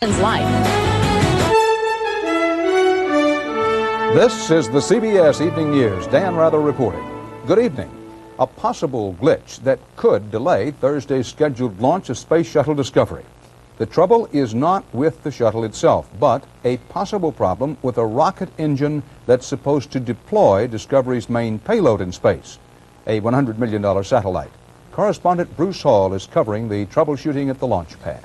Life. This is the CBS Evening News. Dan Rather reporting. Good evening. A possible glitch that could delay Thursday's scheduled launch of Space Shuttle Discovery. The trouble is not with the shuttle itself, but a possible problem with a rocket engine that's supposed to deploy Discovery's main payload in space, a $100 million satellite. Correspondent Bruce Hall is covering the troubleshooting at the launch pad.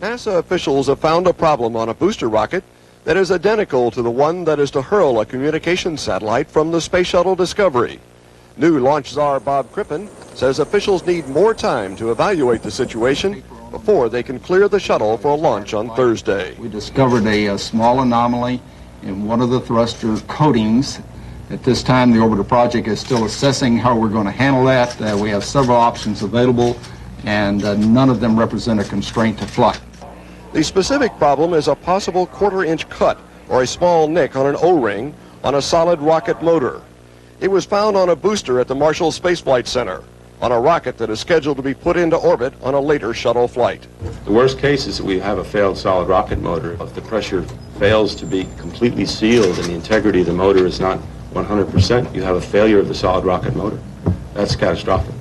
NASA officials have found a problem on a booster rocket that is identical to the one that is to hurl a communications satellite from the Space Shuttle Discovery. New launch czar Bob Crippen says officials need more time to evaluate the situation before they can clear the shuttle for a launch on Thursday. We discovered a small anomaly in one of the thruster coatings. At this time, the Orbiter project is still assessing how we're going to handle that. We have several options available, and none of them represent a constraint to flight. The specific problem is a possible quarter-inch cut or a small nick on an O-ring on a solid rocket motor. It was found on a booster at the Marshall Space Flight Center on a rocket that is scheduled to be put into orbit on a later shuttle flight. The worst case is that we have a failed solid rocket motor. If the pressure fails to be completely sealed and the integrity of the motor is not 100%, you have a failure of the solid rocket motor. That's catastrophic.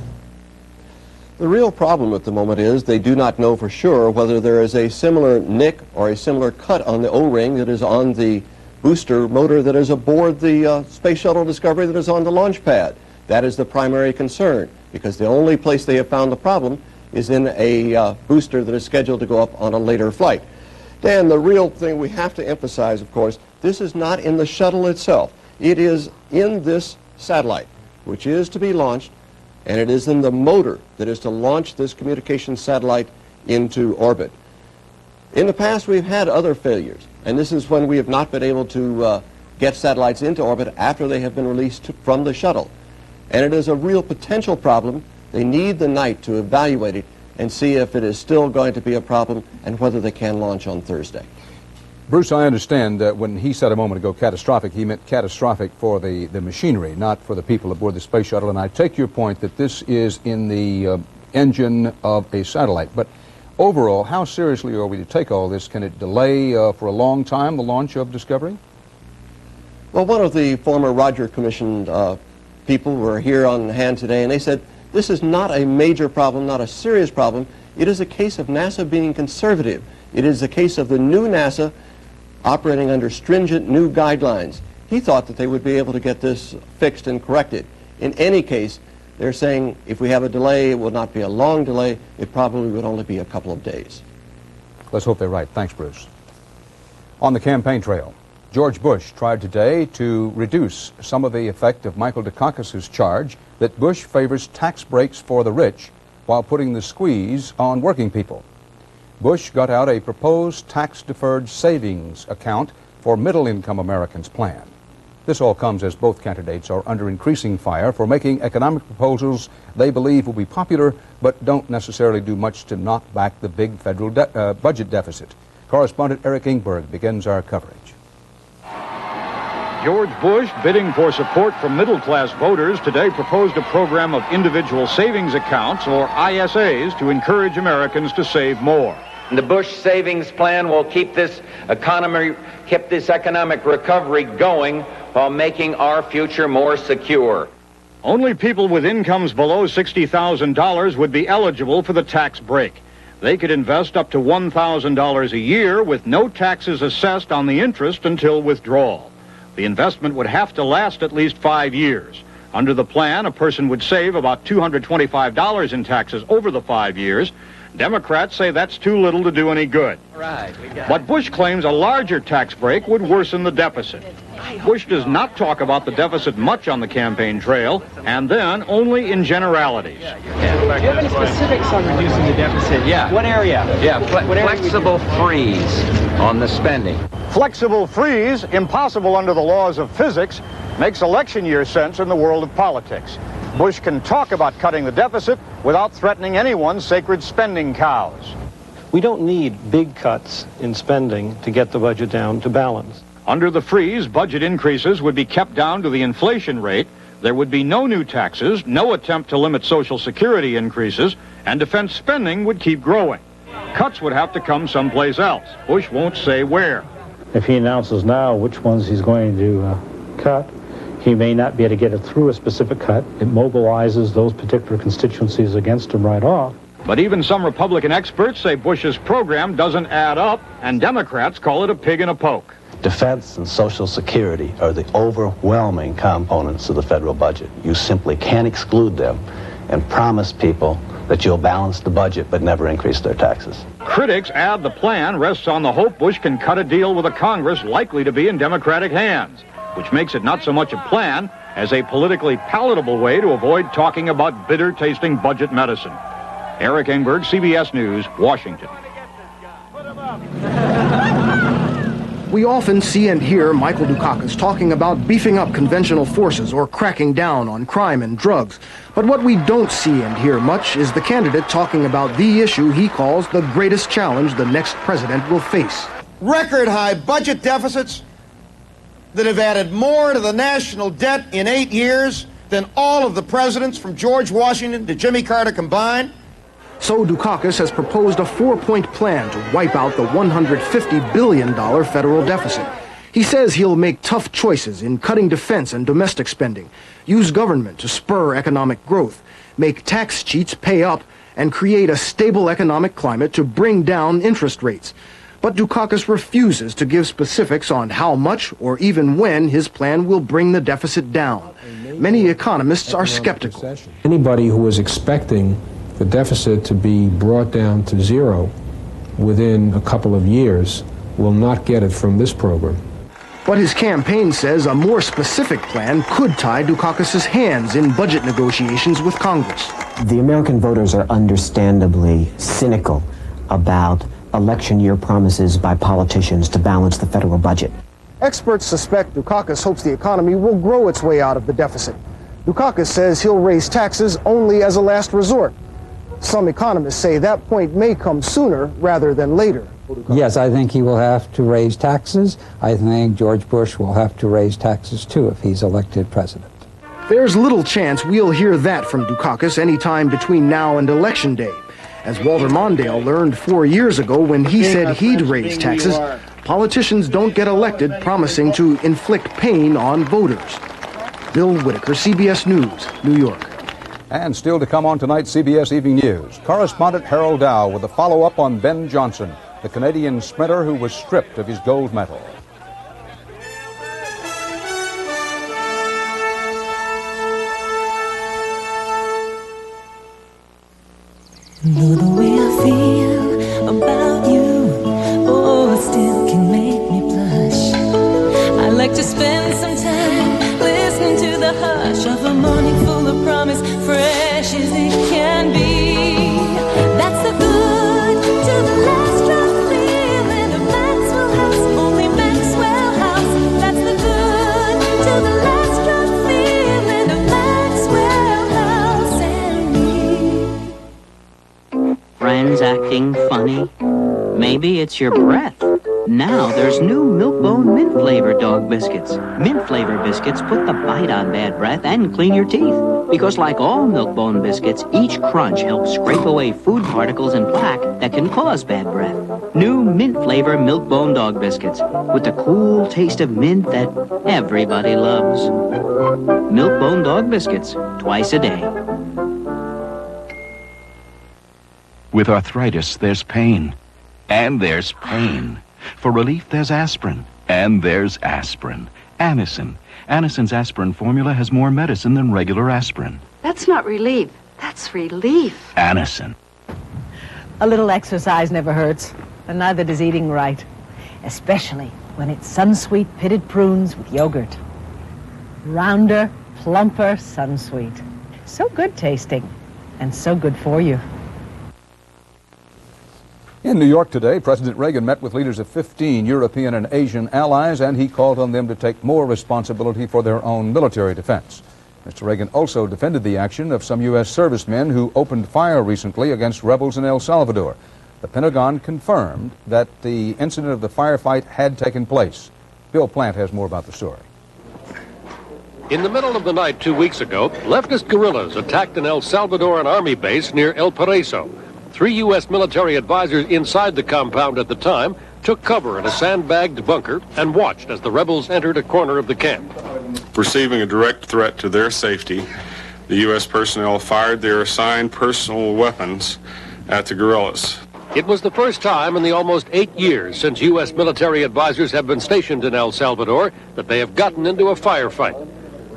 The real problem at the moment is they do not know for sure whether there is a similar nick or a similar cut on the O-ring that is on the booster motor that is aboard the Space Shuttle Discovery that is on the launch pad. That is the primary concern, because the only place they have found the problem is in a booster that is scheduled to go up on a later flight. Dan, the real thing we have to emphasize, of course, this is not in the shuttle itself. It is in this satellite, which is to be launched, and it is in the motor that is to launch this communications satellite into orbit. In the past, we've had other failures, and this is when we have not been able to get satellites into orbit after they have been released from the shuttle. And it is a real potential problem. They need the night to evaluate it and see if it is still going to be a problem and whether they can launch on Thursday. Bruce, I understand that when he said a moment ago catastrophic, he meant catastrophic for the machinery, not for the people aboard the space shuttle. And I take your point that this is in the engine of a satellite. But overall, how seriously are we to take all this? Can it delay for a long time the launch of Discovery? Well, one of the former Roger Commission people were here on hand today, and they said this is not a major problem, not a serious problem. It is a case of NASA being conservative. It is a case of the new NASA operating under stringent new guidelines. He thought that they would be able to get this fixed and corrected. In any case, they're saying if we have a delay, it will not be a long delay. It probably would only be a couple of days. Let's hope they're right. Thanks, Bruce. On the campaign trail, George Bush tried today to reduce some of the effect of Michael Dukakis's charge that Bush favors tax breaks for the rich while putting the squeeze on working people. Bush got out a proposed tax-deferred savings account for middle-income Americans plan. This all comes as both candidates are under increasing fire for making economic proposals they believe will be popular but don't necessarily do much to knock back the big federal budget deficit. Correspondent Eric Ingberg begins our coverage. George Bush, bidding for support from middle-class voters, today proposed a program of individual savings accounts, or ISAs, to encourage Americans to save more. The Bush savings plan will keep this economic recovery going while making our future more secure. Only people with incomes below $60,000 would be eligible for the tax break. They could invest up to $1,000 a year with no taxes assessed on the interest until withdrawal. The investment would have to last at least 5 years. Under the plan, a person would save about $225 in taxes over the 5 years. Democrats say that's too little to do any good. But Bush claims a larger tax break would worsen the deficit. Bush does not talk about the deficit much on the campaign trail, and then only in generalities. Do you have any specifics on reducing the deficit? Yeah. What area? Yeah, flexible freeze on the spending. Flexible freeze, impossible under the laws of physics, makes election year sense in the world of politics. Bush can talk about cutting the deficit without threatening anyone's sacred spending cows. We don't need big cuts in spending to get the budget down to balance. Under the freeze, budget increases would be kept down to the inflation rate. There would be no new taxes, no attempt to limit Social Security increases, and defense spending would keep growing. cuts would have to come someplace else. Bush won't say where. If he announces now which ones he's going to cut, he may not be able to get it through a specific cut. It mobilizes those particular constituencies against him right off. But even some Republican experts say Bush's program doesn't add up, and Democrats call it a pig in a poke. Defense and Social Security are the overwhelming components of the federal budget. You simply can't exclude them and promise people that you'll balance the budget but never increase their taxes. Critics add the plan rests on the hope Bush can cut a deal with a Congress likely to be in Democratic hands, which makes it not so much a plan as a politically palatable way to avoid talking about bitter-tasting budget medicine. Eric Engberg, CBS News, Washington. We often see and hear Michael Dukakis talking about beefing up conventional forces or cracking down on crime and drugs. But what we don't see and hear much is the candidate talking about the issue he calls the greatest challenge the next president will face. Record high budget deficits that have added more to the national debt in 8 years than all of the presidents from George Washington to Jimmy Carter combined. So Dukakis has proposed a 4-point plan to wipe out the $150 billion federal deficit. He says he'll make tough choices in cutting defense and domestic spending, use government to spur economic growth, make tax cheats pay up, and create a stable economic climate to bring down interest rates. But Dukakis refuses to give specifics on how much or even when his plan will bring the deficit down. Many economists are skeptical. Anybody who was expecting the deficit to be brought down to zero within a couple of years will not get it from this program. But his campaign says a more specific plan could tie Dukakis' hands in budget negotiations with Congress. The American voters are understandably cynical about election year promises by politicians to balance the federal budget. Experts suspect Dukakis hopes the economy will grow its way out of the deficit. Dukakis says he'll raise taxes only as a last resort. Some economists say that point may come sooner rather than later. Yes, I think he will have to raise taxes. I think George Bush will have to raise taxes too if he's elected president. There's little chance we'll hear that from Dukakis anytime between now and Election Day. As Walter Mondale learned 4 years ago when he said he'd raise taxes, politicians don't get elected promising to inflict pain on voters. Bill Whitaker, CBS News, New York. And still to come on tonight's CBS Evening News, correspondent Harold Dow with a follow-up on Ben Johnson, the Canadian sprinter who was stripped of his gold medal. Know the way I feel about you, oh, it still can make me blush. I like to spend some time listening to the hush of a morning full of promise, fresh as it can be. That's the good to the last drop feeling of Maxwell House, only Maxwell House. That's the good to the last drop feeling of Maxwell House and me. Friends acting funny? Maybe it's your breath. Now there's new Milk-Bone mint-flavored dog biscuits. Mint-flavored biscuits put the bite on bad breath and clean your teeth. Because like all Milk-Bone biscuits, each crunch helps scrape away food particles and plaque that can cause bad breath. New mint-flavored Milk-Bone dog biscuits with the cool taste of mint that everybody loves. Milk-Bone dog biscuits, twice a day. With arthritis, there's pain. And there's pain. For relief, there's aspirin. And there's aspirin. Anacin. Anacin's aspirin formula has more medicine than regular aspirin. That's not relief. That's relief. Anacin. A little exercise never hurts, and neither does eating right. Especially when it's Sunsweet pitted prunes with yogurt. Rounder, plumper Sunsweet. So good tasting, and so good for you. In New York today, President Reagan met with leaders of 15 European and Asian allies, and he called on them to take more responsibility for their own military defense. Mr. Reagan also defended the action of some U.S. servicemen who opened fire recently against rebels in El Salvador. The Pentagon confirmed that the incident of the firefight had taken place. Bill Plant has more about the story. In the middle of the night 2 weeks ago, leftist guerrillas attacked an El Salvadoran army base near El Paraíso. 3 U.S. military advisors inside the compound at the time took cover in a sandbagged bunker and watched as the rebels entered a corner of the camp. Perceiving a direct threat to their safety, the U.S. personnel fired their assigned personal weapons at the guerrillas. It was the first time in the almost 8 years since U.S. military advisors have been stationed in El Salvador that they have gotten into a firefight.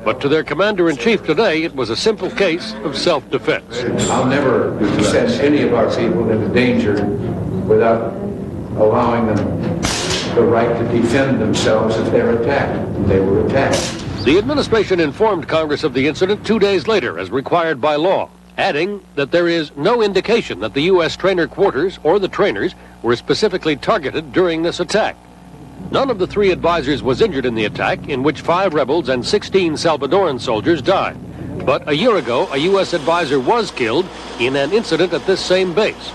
But to their commander-in-chief today, it was a simple case of self-defense. I'll never send any of our people into danger without allowing them the right to defend themselves if they're attacked. And they were attacked. The administration informed Congress of the incident 2 days later, as required by law, adding that there is no indication that the U.S. trainer quarters or the trainers were specifically targeted during this attack. None of the 3 advisors was injured in the attack, in which 5 rebels and 16 Salvadoran soldiers died. But a year ago, a U.S. advisor was killed in an incident at this same base.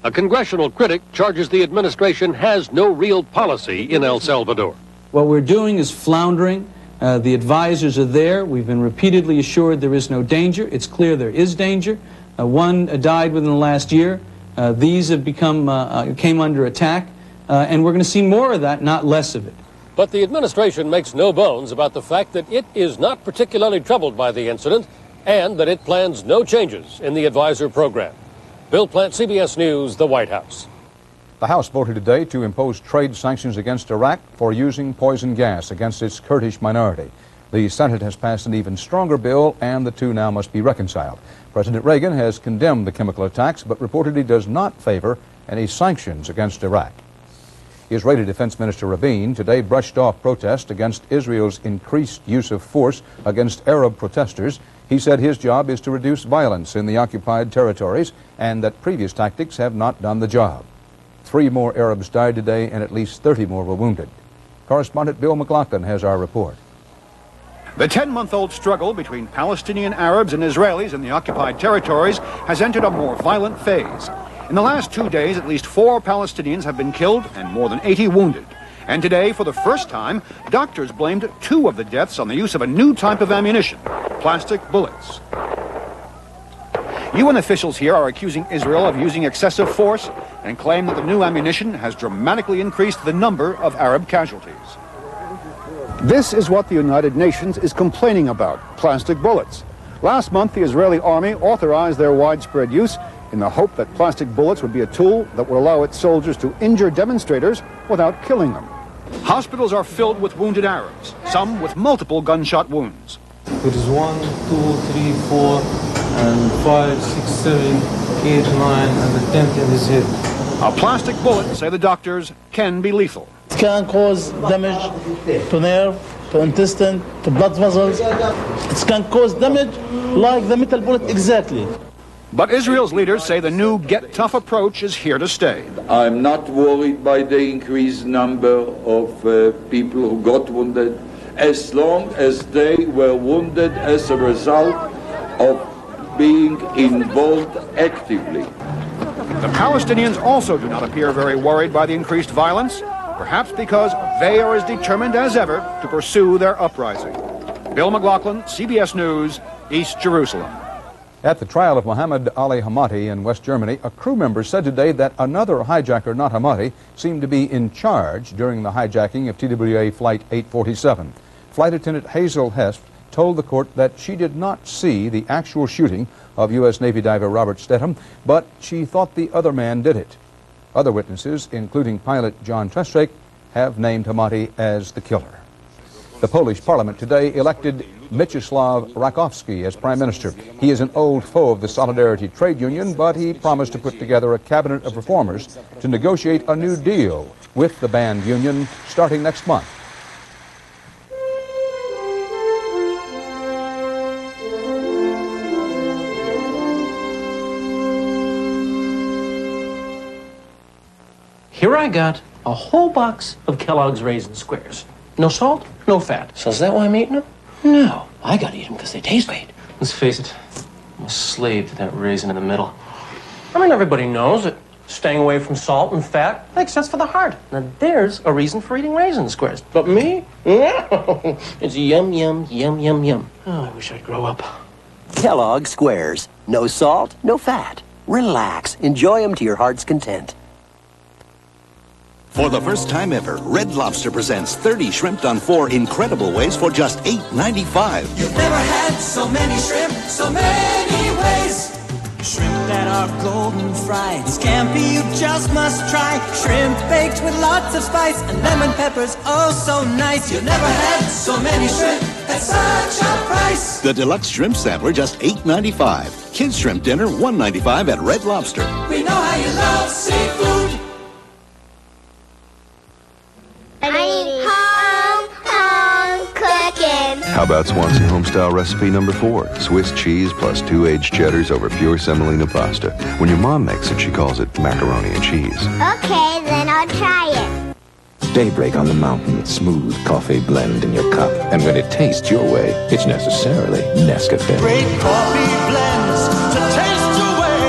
A congressional critic charges the administration has no real policy in El Salvador. What we're doing is floundering. The advisors are there. We've been repeatedly assured there is no danger. It's clear there is danger. One died within the last year. These have came under attack. And we're going to see more of that, not less of it. But the administration makes no bones about the fact that it is not particularly troubled by the incident and that it plans no changes in the advisor program. Bill Plant, CBS News, the White House. The House voted today to impose trade sanctions against Iraq for using poison gas against its Kurdish minority. The Senate has passed an even stronger bill, and the two now must be reconciled. President Reagan has condemned the chemical attacks, but reportedly does not favor any sanctions against Iraq. Israeli Defense Minister Rabin today brushed off protest against Israel's increased use of force against Arab protesters. He said his job is to reduce violence in the occupied territories and that previous tactics have not done the job. 3 more Arabs died today and at least 30 more were wounded. Correspondent Bill McLaughlin has our report. The 10-month-old struggle between Palestinian Arabs and Israelis in the occupied territories has entered a more violent phase. In the last 2 days, at least 4 Palestinians have been killed and more than 80 wounded. And today, for the first time, doctors blamed 2 of the deaths on the use of a new type of ammunition, plastic bullets. UN officials here are accusing Israel of using excessive force and claim that the new ammunition has dramatically increased the number of Arab casualties. This is what the United Nations is complaining about, plastic bullets. Last month, the Israeli army authorized their widespread use in the hope that plastic bullets would be a tool that would allow its soldiers to injure demonstrators without killing them. Hospitals are filled with wounded Arabs, some with multiple gunshot wounds. There is 1, 2, 3, 4, and 5, 6, 7, 8, 9, and the 10th in his head. A plastic bullet, say the doctors, can be lethal. It can cause damage to nerve, to intestine, to blood vessels. It can cause damage like the metal bullet exactly. But Israel's leaders say the new Get Tough approach is here to stay. I'm not worried by the increased number of people who got wounded, as long as they were wounded as a result of being involved actively. The Palestinians also do not appear very worried by the increased violence, perhaps because they are as determined as ever to pursue their uprising. Bill McLaughlin, CBS News, East Jerusalem. At the trial of Mohammed Ali Hamati in West Germany, a crew member said today that another hijacker, not Hamati, seemed to be in charge during the hijacking of TWA Flight 847. Flight attendant Hazel Hest told the court that she did not see the actual shooting of U.S. Navy diver Robert Stedham, but she thought the other man did it. Other witnesses, including pilot John Trestrake, have named Hamati as the killer. The Polish parliament today elected Mieczysław Rakowski as prime minister. He is an old foe of the Solidarity trade union, but he promised to put together a cabinet of reformers to negotiate a new deal with the banned union starting next month. Here I got a whole box of Kellogg's Raisin Squares. No salt, no fat. So is that why I'm eating them? No, I gotta eat them because they taste great. Let's face it, I'm a slave to that raisin in the middle. I mean, everybody knows that staying away from salt and fat makes sense for the heart. Now, there's a reason for eating Raisin Squares. But me? No. It's yum, yum, yum, yum, yum. Oh, I wish I'd grow up. Kellogg's Squares. No salt, no fat. Relax. Enjoy them to your heart's content. For the first time ever, Red Lobster presents 30 shrimp done 4 incredible ways for just $8.95. You've never had so many shrimp, so many ways. Shrimp that are golden fried, scampi you just must try. Shrimp baked with lots of spice and lemon peppers, oh so nice. You've never had so many shrimp at such a price. The deluxe shrimp sampler just $8.95. Kids shrimp dinner $1.95 at Red Lobster. We know how you love seafood. I need home cooking. How about Swansea Homestyle recipe number 4? Swiss cheese plus 2 aged cheddars over pure semolina pasta. When your mom makes it, she calls it macaroni and cheese. Okay, then I'll try it. Daybreak on the mountain, smooth coffee blend in your cup. And when it tastes your way, it's necessarily Nescafe. Great coffee blends to taste your way.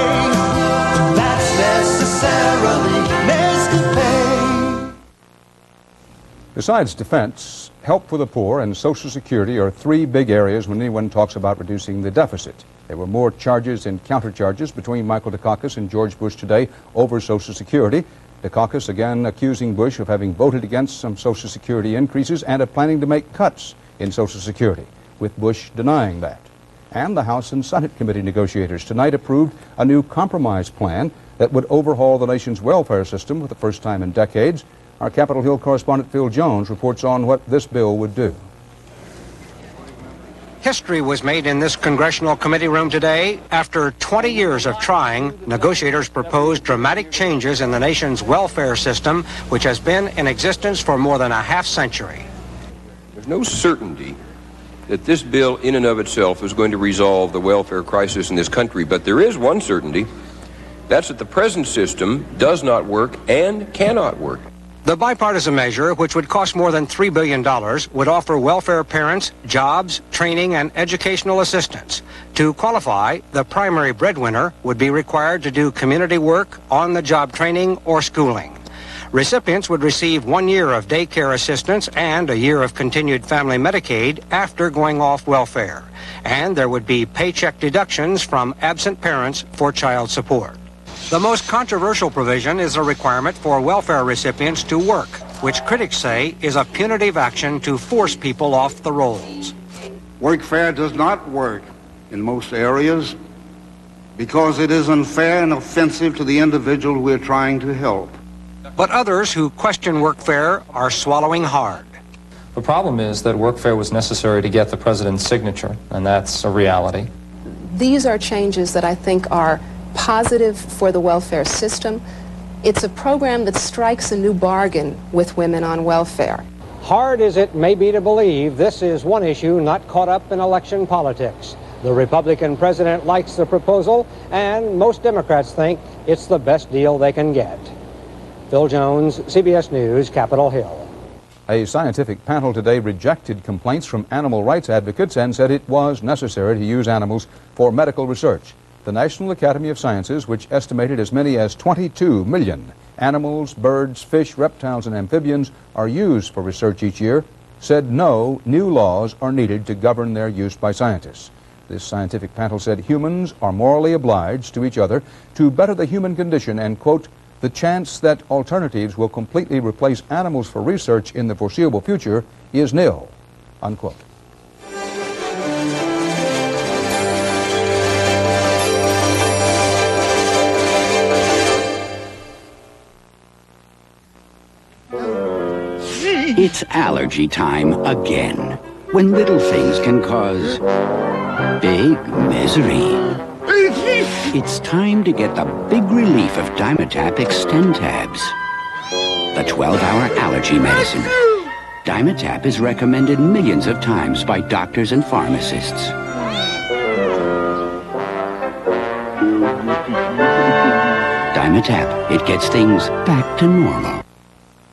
That's necessarily Nescafe. Besides defense, help for the poor and Social Security are 3 big areas when anyone talks about reducing the deficit. There were more charges and countercharges between Michael Dukakis and George Bush today over Social Security. Dukakis again accusing Bush of having voted against some Social Security increases and of planning to make cuts in Social Security, with Bush denying that. And the House and Senate committee negotiators tonight approved a new compromise plan that would overhaul the nation's welfare system for the first time in decades. Our Capitol Hill correspondent Phil Jones reports on what this bill would do. History was made in this congressional committee room today. After 20 years of trying, negotiators proposed dramatic changes in the nation's welfare system, which has been in existence for more than a half-century. There's no certainty that this bill in and of itself is going to resolve the welfare crisis in this country, but there is one certainty. That's that the present system does not work and cannot work. The bipartisan measure, which would cost more than $3 billion, would offer welfare parents jobs, training, and educational assistance. To qualify, the primary breadwinner would be required to do community work, on-the-job training, or schooling. Recipients would receive 1 year of daycare assistance and a year of continued family Medicaid after going off welfare. And there would be paycheck deductions from absent parents for child support. The most controversial provision is a requirement for welfare recipients to work, which critics say is a punitive action to force people off the rolls. Workfare does not work in most areas because it is unfair and offensive to the individual we're trying to help. But others who question workfare are swallowing hard. The problem is that workfare was necessary to get the president's signature, and that's a reality. These are changes that I think are positive for the welfare system. It's a program that strikes a new bargain with women on welfare. Hard as it may be to believe, this is one issue not caught up in election politics. The Republican president likes the proposal, and most Democrats think it's the best deal they can get. Phil Jones, CBS News, Capitol Hill. A scientific panel today rejected complaints from animal rights advocates and said it was necessary to use animals for medical research. The National Academy of Sciences, which estimated as many as 22 million animals, birds, fish, reptiles, and amphibians are used for research each year, said no new laws are needed to govern their use by scientists. This scientific panel said humans are morally obliged to each other to better the human condition and, quote, the chance that alternatives will completely replace animals for research in the foreseeable future is nil, unquote. It's allergy time again, when little things can cause big misery. It's time to get the big relief of Dimetap Extend-Tabs, the 12-hour allergy medicine. Dimetap is recommended millions of times by doctors and pharmacists. Dimetap, it gets things back to normal.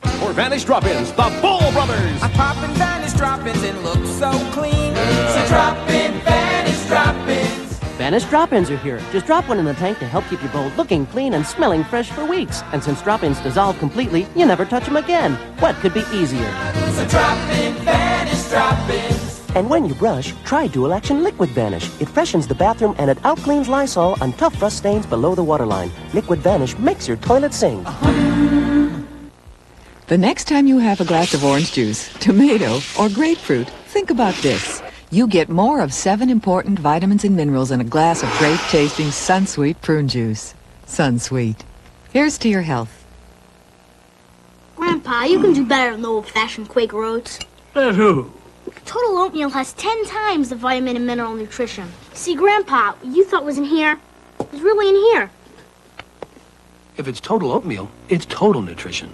For Vanish Drop-Ins, the Ball Brothers. I pop in Vanish Drop-Ins and look so clean. So drop in Vanish Drop-Ins. Vanish drop-ins are here. Just drop one in the tank to help keep your bowl looking clean and smelling fresh for weeks. And since drop-ins dissolve completely, you never touch them again. What could be easier? So drop in Vanish Drop-Ins. And when you brush, try Dual Action Liquid Vanish. It freshens the bathroom and it outcleans Lysol on tough rust stains below the waterline. Liquid Vanish makes your toilet sing. The next time you have a glass of orange juice, tomato, or grapefruit, think about this. You get more of 7 important vitamins and minerals in a glass of great-tasting Sunsweet prune juice. Sunsweet. Here's to your health. Grandpa, you can do better than the old-fashioned Quaker Oats. Who? Total oatmeal has 10 times the vitamin and mineral nutrition. See, Grandpa, what you thought was in here is really in here. If it's total oatmeal, it's total nutrition.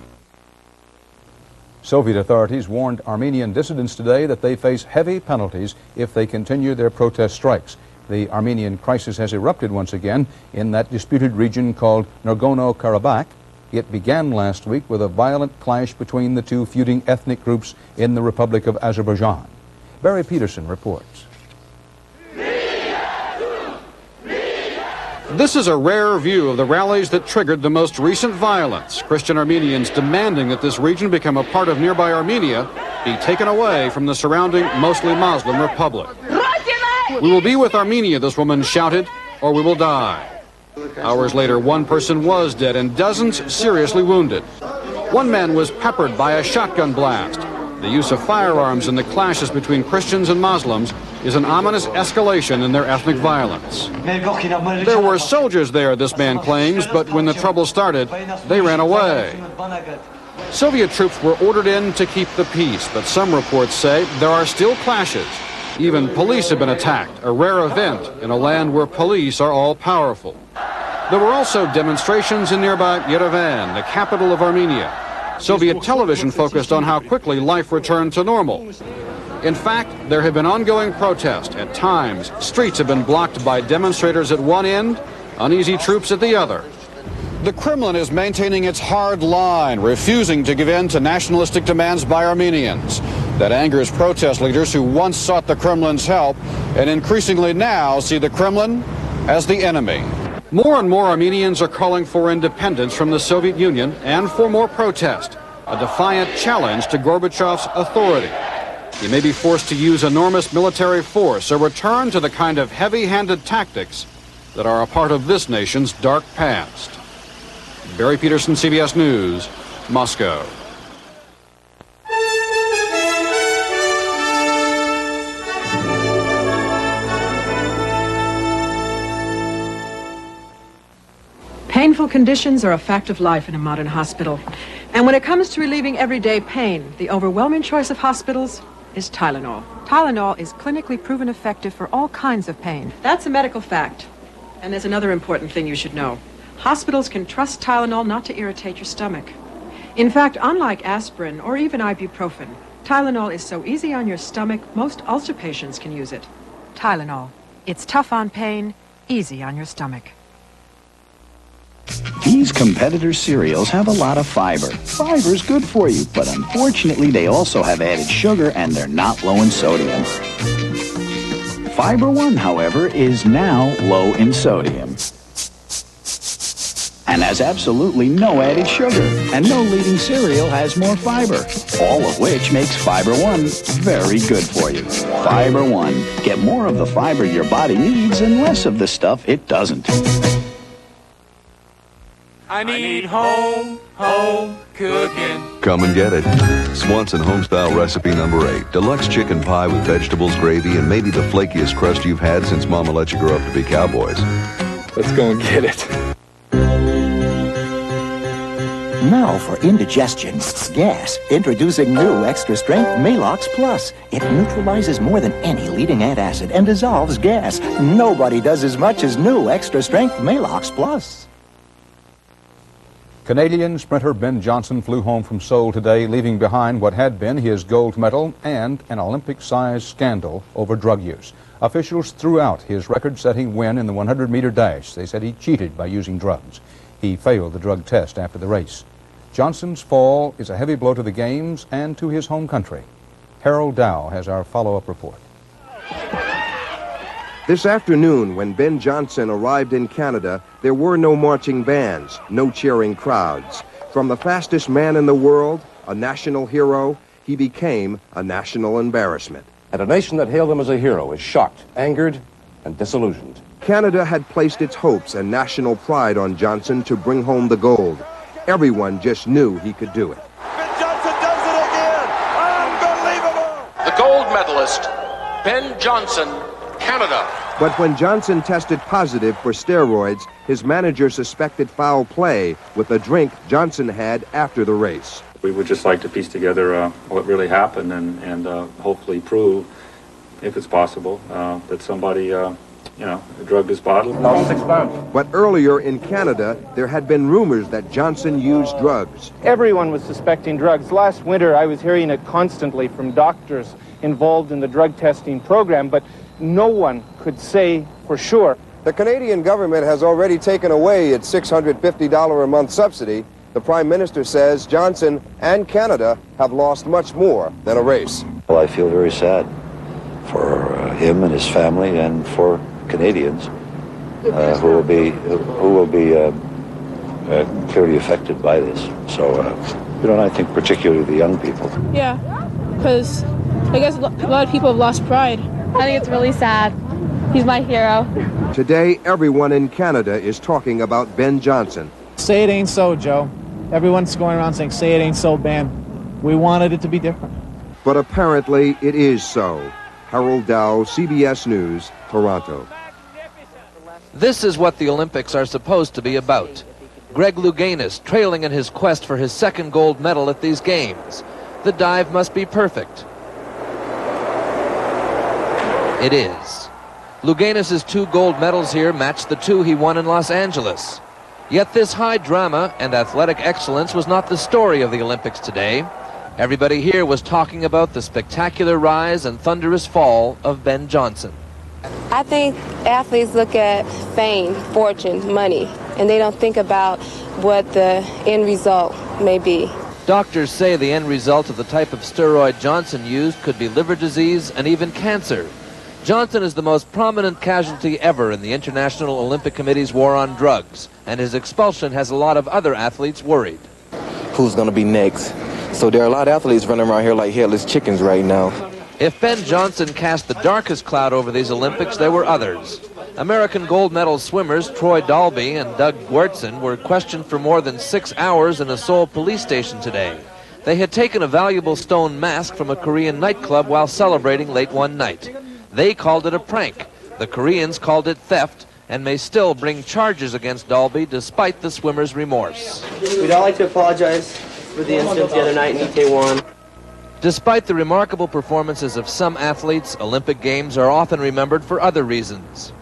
Soviet authorities warned Armenian dissidents today that they face heavy penalties if they continue their protest strikes. The Armenian crisis has erupted once again in that disputed region called Nagorno-Karabakh. It began last week with a violent clash between the two feuding ethnic groups in the Republic of Azerbaijan. Barry Peterson reports. This is a rare view of the rallies that triggered the most recent violence. Christian Armenians demanding that this region become a part of nearby Armenia, be taken away from the surrounding mostly Muslim republic. We will be with Armenia, this woman shouted, or we will die. Hours later, one person was dead and dozens seriously wounded. One man was peppered by a shotgun blast. The use of firearms in the clashes between Christians and Muslims is an ominous escalation in their ethnic violence. There were soldiers there, this man claims, but when the trouble started, they ran away. Soviet troops were ordered in to keep the peace, but some reports say there are still clashes. Even police have been attacked, a rare event in a land where police are all-powerful. There were also demonstrations in nearby Yerevan, the capital of Armenia. Soviet television focused on how quickly life returned to normal. In fact, there have been ongoing protests. At times, streets have been blocked by demonstrators at one end, uneasy troops at the other. The Kremlin is maintaining its hard line, refusing to give in to nationalistic demands by Armenians. That angers protest leaders who once sought the Kremlin's help and increasingly now see the Kremlin as the enemy. More and more Armenians are calling for independence from the Soviet Union and for more protest, a defiant challenge to Gorbachev's authority. He may be forced to use enormous military force, a return to the kind of heavy-handed tactics that are a part of this nation's dark past. Barry Peterson, CBS News, Moscow. Painful conditions are a fact of life in a modern hospital. And when it comes to relieving everyday pain, the overwhelming choice of hospitals is Tylenol. Tylenol is clinically proven effective for all kinds of pain. That's a medical fact. And there's another important thing you should know. Hospitals can trust Tylenol not to irritate your stomach. In fact, unlike aspirin or even ibuprofen, Tylenol is so easy on your stomach, most ulcer patients can use it. Tylenol. It's tough on pain, easy on your stomach. These competitor cereals have a lot of fiber. Fiber's good for you, but unfortunately they also have added sugar and they're not low in sodium. Fiber One, however, is now low in sodium and has absolutely no added sugar, and no leading cereal has more fiber, all of which makes Fiber One very good for you. Fiber One. Get more of the fiber your body needs and less of the stuff it doesn't. I need home cooking. Come and get it. Swanson Homestyle Recipe number 8. Deluxe chicken pie with vegetables, gravy, and maybe the flakiest crust you've had since Mama let you grow up to be cowboys. Let's go and get it. Now for indigestion, gas. Introducing new Extra Strength Malox Plus. It neutralizes more than any leading antacid and dissolves gas. Nobody does as much as new Extra Strength Malox Plus. Canadian sprinter Ben Johnson flew home from Seoul today, leaving behind what had been his gold medal and an Olympic-sized scandal over drug use. Officials threw out his record-setting win in the 100-meter dash. They said he cheated by using drugs. He failed the drug test after the race. Johnson's fall is a heavy blow to the Games and to his home country. Harold Dow has our follow-up report. This afternoon, when Ben Johnson arrived in Canada, there were no marching bands, no cheering crowds. From the fastest man in the world, a national hero, he became a national embarrassment. And a nation that hailed him as a hero is shocked, angered, and disillusioned. Canada had placed its hopes and national pride on Johnson to bring home the gold. Everyone just knew he could do it. The gold medalist, Ben Johnson, Canada. But when Johnson tested positive for steroids, his manager suspected foul play with a drink Johnson had after the race. We would just like to piece together what really happened and hopefully prove, if it's possible, that somebody, drugged his bottle. But earlier in Canada, there had been rumors that Johnson used drugs. Everyone was suspecting drugs. Last winter, I was hearing it constantly from doctors involved in the drug testing program, but no one could say for sure. The Canadian government has already taken away its $650 a month subsidy. The Prime Minister says Johnson and Canada have lost much more than a race. Well, I feel very sad for him and his family and for Canadians who will be clearly affected by this. So, I think particularly the young people. Yeah, because I guess a lot of people have lost pride. I think it's really sad. He's my hero. Today, everyone in Canada is talking about Ben Johnson. Say it ain't so, Joe. Everyone's going around saying, say it ain't so, Ben. We wanted it to be different. But apparently it is so. Harold Dow, CBS News, Toronto. This is what the Olympics are supposed to be about. Greg Louganis trailing in his quest for his second gold medal at these games. The dive must be perfect. It is. Louganis' 2 gold medals here match the 2 he won in Los Angeles. Yet this high drama and athletic excellence was not the story of the Olympics today. Everybody here was talking about the spectacular rise and thunderous fall of Ben Johnson. I think athletes look at fame, fortune, money, and they don't think about what the end result may be. Doctors say the end result of the type of steroid Johnson used could be liver disease and even cancer. Johnson is the most prominent casualty ever in the International Olympic Committee's war on drugs, and his expulsion has a lot of other athletes worried. Who's going to be next? So there are a lot of athletes running around here like headless chickens right now. If Ben Johnson cast the darkest cloud over these Olympics, there were others. American gold medal swimmers Troy Dalby and Doug Gwertson were questioned for more than 6 hours in a Seoul police station today. They had taken a valuable stone mask from a Korean nightclub while celebrating late one night. They called it a prank. The Koreans called it theft and may still bring charges against Dalby despite the swimmer's remorse. We'd all like to apologize for the incident the other night in Itaewon. Despite the remarkable performances of some athletes, Olympic Games are often remembered for other reasons.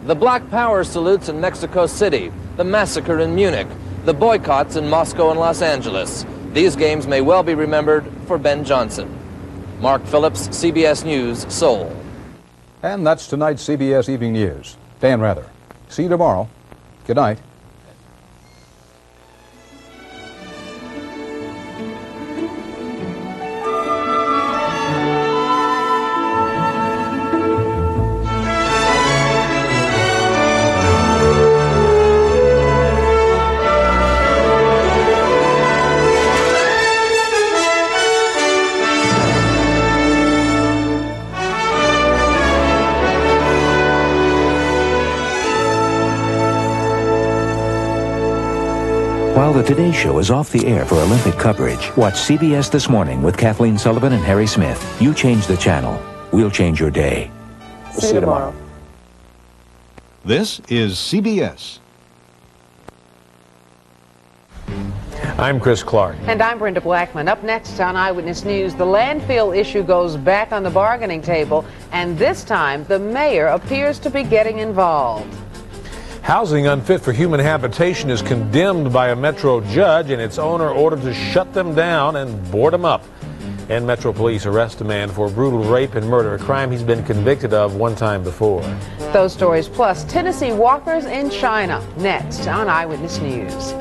The Black Power salutes in Mexico City, the massacre in Munich, the boycotts in Moscow and Los Angeles. These games may well be remembered for Ben Johnson. Mark Phillips, CBS News, Seoul. And that's tonight's CBS Evening News. Dan Rather. See you tomorrow. Good night. While the Today Show is off the air for Olympic coverage, watch CBS This Morning with Kathleen Sullivan and Harry Smith. You change the channel, we'll change your day. See you tomorrow. This is CBS. I'm Chris Clark. And I'm Brenda Blackman. Up next on Eyewitness News, the landfill issue goes back on the bargaining table, and this time the mayor appears to be getting involved. Housing unfit for human habitation is condemned by a Metro judge and its owner ordered to shut them down and board them up. And Metro Police arrest a man for brutal rape and murder, a crime he's been convicted of one time before. Those stories plus Tennessee walkers in China next on Eyewitness News.